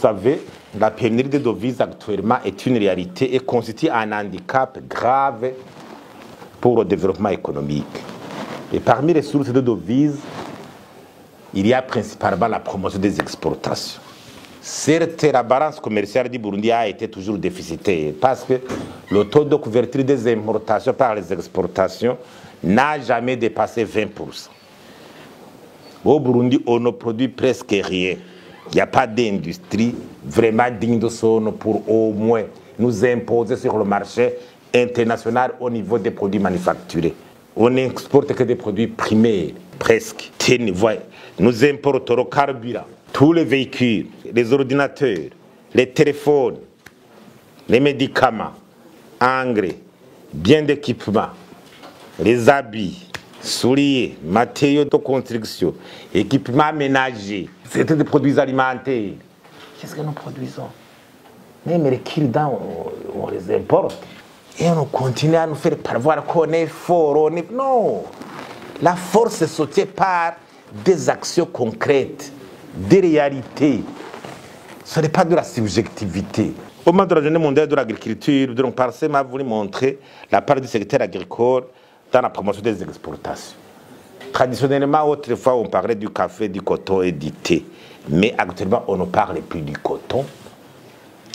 savez, la pénurie de devises actuellement est une réalité et constitue un handicap grave pour le développement économique. Et parmi les sources de devises, il y a principalement la promotion des exportations. Certes, la balance commerciale du Burundi a été toujours déficitaire parce que le taux de couverture des importations par les exportations n'a jamais dépassé 20%. Au Burundi, on ne produit presque rien. Il n'y a pas d'industrie vraiment digne de son nom pour au moins nous imposer sur le marché international au niveau des produits manufacturés. On n'exporte que des produits primaires, presque. Nous importons le carburant, tous les véhicules, les ordinateurs, les téléphones, les médicaments, engrais, biens d'équipement, les habits, souliers, matériaux de construction, équipements ménagers. C'est des produits alimentaires. Qu'est-ce que nous produisons? Même les kilodans, on les importe. Et on continue à nous faire parvoir qu'on est fort. Non! La force est sautée par des actions concrètes, des réalités. Ce n'est pas de la subjectivité. Au moment de la journée mondiale de l'agriculture, donc Parsem a voulu montrer la part du secteur agricole dans la promotion des exportations. Traditionnellement, autrefois, on parlait du café, du coton et du thé. Mais actuellement, on ne parle plus du coton.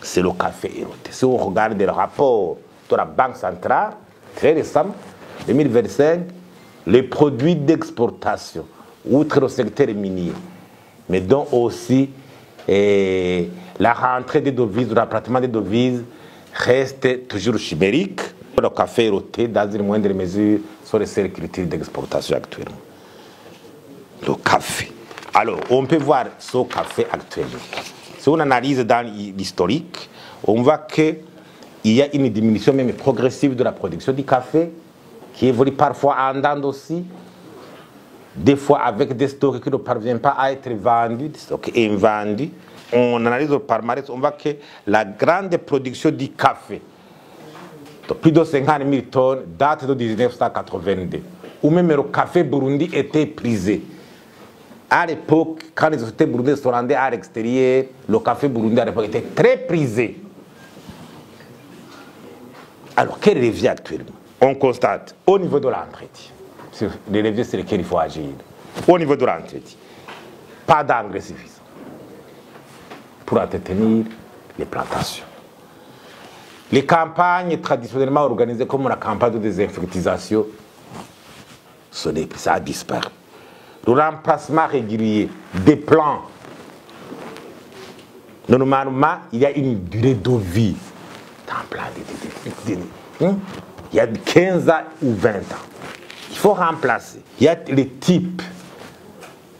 C'est le café et le thé. Si on regarde le rapport de la Banque centrale, très récent, 2025, les produits d'exportation, outre le secteur minier, mais dont aussi la rentrée des devises, le rapatriement des devises reste toujours chimérique. Le café et le thé, dans une moindre mesure, sont les seules cultures d'exportation actuellement. Le café. Alors, on peut voir ce café actuellement. Si on analyse dans l'historique, on voit qu'il y a une diminution même progressive de la production du café, qui évolue parfois en dents aussi, des fois avec des stocks qui ne parviennent pas à être vendus, des stocks invendus. On analyse le palmarès, on voit que la grande production du café, de plus de 50 000 tonnes, date de 1982, où même le café burundi était prisé. À l'époque, quand les sociétés burundaises se rendaient à l'extérieur, le café burundi à l'époque était très prisé. Alors, quel levier actuellement? On constate au niveau de l'entretien, les leviers sur lesquels il faut agir, au niveau de l'entretien, pas d'engrais suffisant pour entretenir les plantations. Les campagnes traditionnellement organisées comme la campagne de désinfectisation, ça a disparu. Le remplacement régulier des plants, normalement, il y a une durée de vie d'un plan il y a 15 ans ou 20 ans. Il faut remplacer. Il y a les types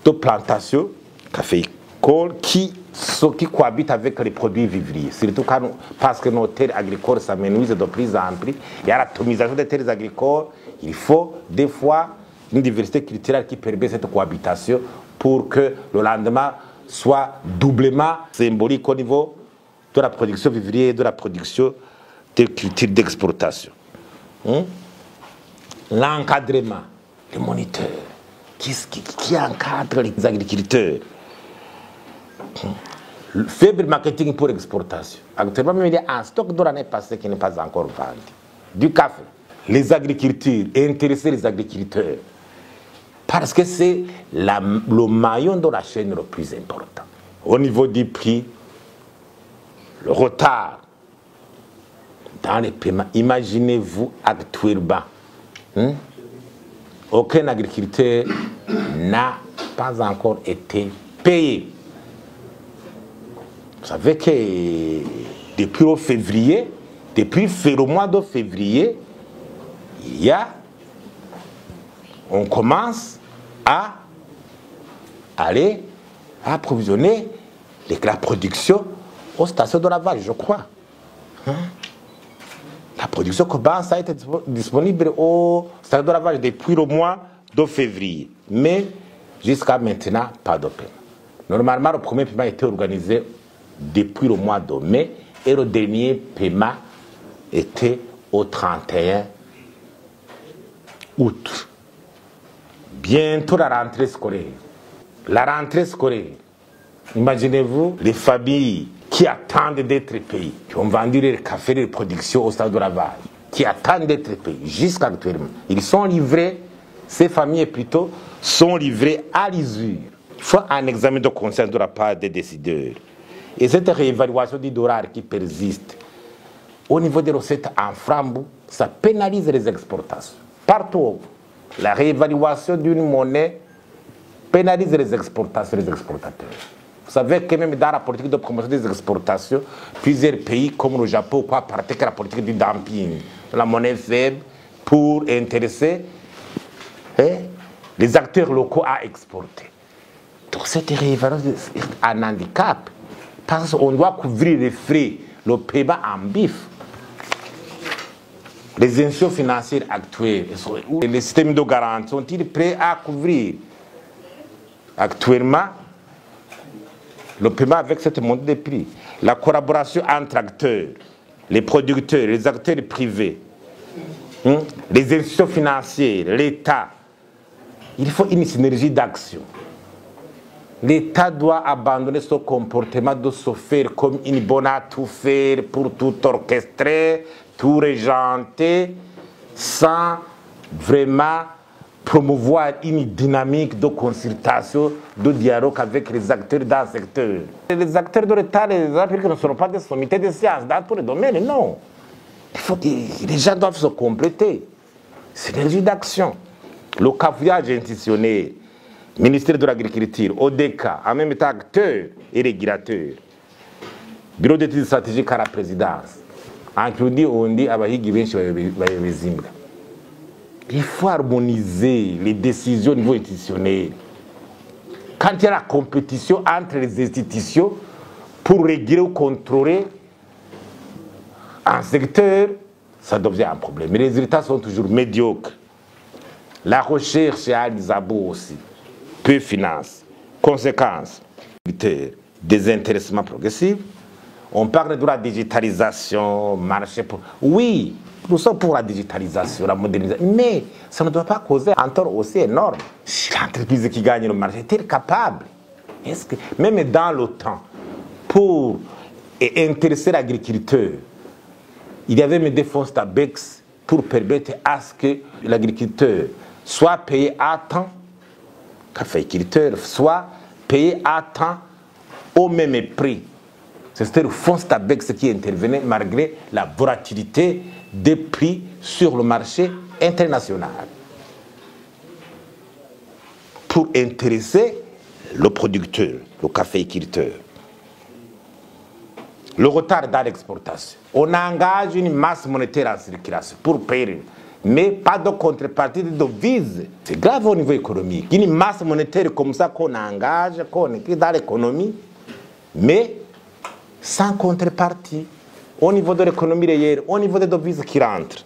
de plantations caféicoles qui cohabitent avec les produits vivriers. Surtout parce que nos terres agricoles s'amenuisent de plus en plus. Il y a l'atomisation des terres agricoles. Il faut des fois une diversité culturelle qui permet cette cohabitation pour que le lendemain soit doublement symbolique au niveau de la production vivrière et de la production de cultures d'exportation. L'encadrement, les moniteurs, qui encadre les agriculteurs. Le faible marketing pour l'exportation. Actuellement, il y a un stock de l'année passée qui n'est pas encore vendu. Du café. Les agricultures, intéresser les agriculteurs. Parce que c'est le maillon de la chaîne le plus important. Au niveau du prix, le retard dans les paiements. Imaginez-vous actuellement, aucun agriculteur n'a pas encore été payé. Vous savez que depuis le mois de février, on commence à aller approvisionner la production aux stations de lavage, je crois. La production commence à être disponible aux stations de lavage depuis le mois de février. Mais jusqu'à maintenant, pas de paiement. Normalement, le premier paiement a été organisé depuis le mois de mai et le dernier paiement était au 31 août. Bientôt la rentrée scolaire. La rentrée scolaire. Imaginez-vous les familles qui attendent d'être payés, qui ont vendu leur café de production au stade de Laval, qui attendent d'être payés jusqu'à actuellement. Ils sont livrés, ces familles plutôt, sont livrées à l'usure. Il faut un examen de conscience de la part des décideurs. Et cette réévaluation du dollar qui persiste, au niveau des recettes en francs, ça pénalise les exportations. Partout, la réévaluation d'une monnaie pénalise les exportations et les exportateurs. Vous savez que même dans la politique de promotion des exportations, plusieurs pays comme le Japon pratiquent la politique du dumping, la monnaie faible, pour intéresser les acteurs locaux à exporter. Donc cette réévaluation est un handicap, parce qu'on doit couvrir les frais, le paiement en bif. Les institutions financières actuelles, les systèmes de garantie sont-ils prêts à couvrir actuellement le paiement avec cette montée des prix? La collaboration entre acteurs, les producteurs, les acteurs privés, les institutions financières, l'État, il faut une synergie d'action. L'État doit abandonner son comportement de se faire comme une bonne à tout faire, pour tout orchestrer, tout régenter, sans vraiment promouvoir une dynamique de consultation, de dialogue avec les acteurs dans le secteur. Les acteurs de l'État, les Africains ne seront pas des sommités de sciences dans tous les domaines, non. Les gens doivent se compléter. C'est l'énergie d'action. Le cafouillage institutionnel, ministère de l'Agriculture, ODK, en même temps acteur et régulateur, bureau d'études stratégiques à la présidence, inclus on dit abahigi benshi bayobezimbwa. Il faut harmoniser les décisions au niveau institutionnel. Quand il y a la compétition entre les institutions pour réguler ou contrôler un secteur, ça devient un problème. Mais les résultats sont toujours médiocres. La recherche à Alizabo aussi, peu finance, conséquences, désintéressement progressif. On parle de la digitalisation, marché pour... Oui, nous sommes pour la digitalisation, la modernisation, mais ça ne doit pas causer un tort aussi énorme. Si l'entreprise qui gagne le marché est-elle capable, même dans le temps, pour intéresser l'agriculteur, il y avait des fonds Stabex pour permettre à ce que l'agriculteur soit payé à temps, caféiculteur soit payé à temps au même prix. C'était le fonds Stabex qui intervenait malgré la volatilité des prix sur le marché international pour intéresser le producteur, le caféiculteur. Le retard dans l'exportation. On engage une masse monétaire en circulation pour payer, mais pas de contrepartie de devises. C'est grave au niveau économique. Une masse monétaire comme ça qu'on engage, qu'on écrit dans l'économie, mais sans contrepartie. Au niveau de l'économie réelle, au niveau des devises qui rentrent.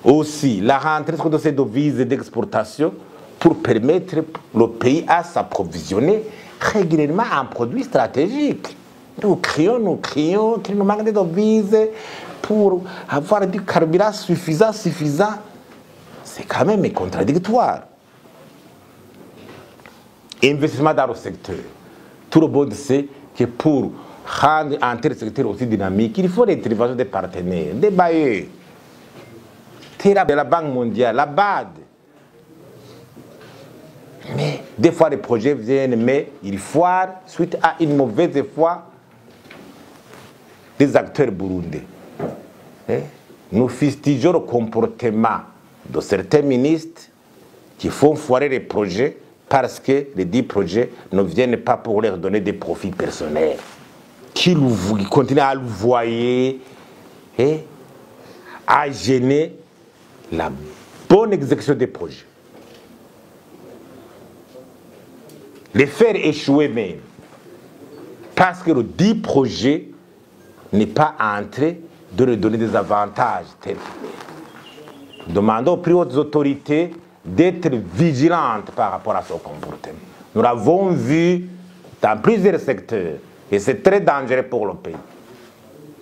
Aussi, la rentrée de ces devises d'exportation pour permettre le pays à s'approvisionner régulièrement en produits stratégiques. Nous crions qu'il nous manque de devises pour avoir du carburant suffisant. C'est quand même contradictoire. Investissement dans le secteur. Tout le monde sait que pour rendre un tel secteur aussi dynamique, il faut l'intervention des partenaires, des bailleurs, de la Banque mondiale, la BAD. Mais des fois les projets viennent, mais ils foirent suite à une mauvaise foi des acteurs burundais. Nous fustigeons le comportement de certains ministres qui font foirer les projets parce que les 10 projets ne viennent pas pour leur donner des profits personnels. Qui continuent à louvoyer et à gêner la bonne exécution des projets. Les faire échouer même. Parce que le 10 projet n'est pas entré de leur donner des avantages. Demandons aux plus hautes autorités d'être vigilantes par rapport à son comportement. Nous l'avons vu dans plusieurs secteurs et c'est très dangereux pour le pays.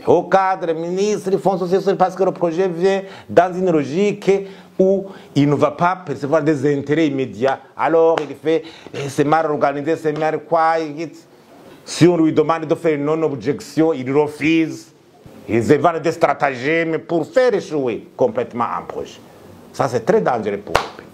Au cadre, ministre, ils font ceci parce que le projet vient dans une logique où il ne va pas percevoir des intérêts immédiats. Alors il fait, c'est mal organisé, c'est mal quoi. Si on lui demande de faire une non-objection, il refuse. Ils inventent des stratagèmes pour faire échouer complètement un projet. Ça, c'est très dangereux pour le pays.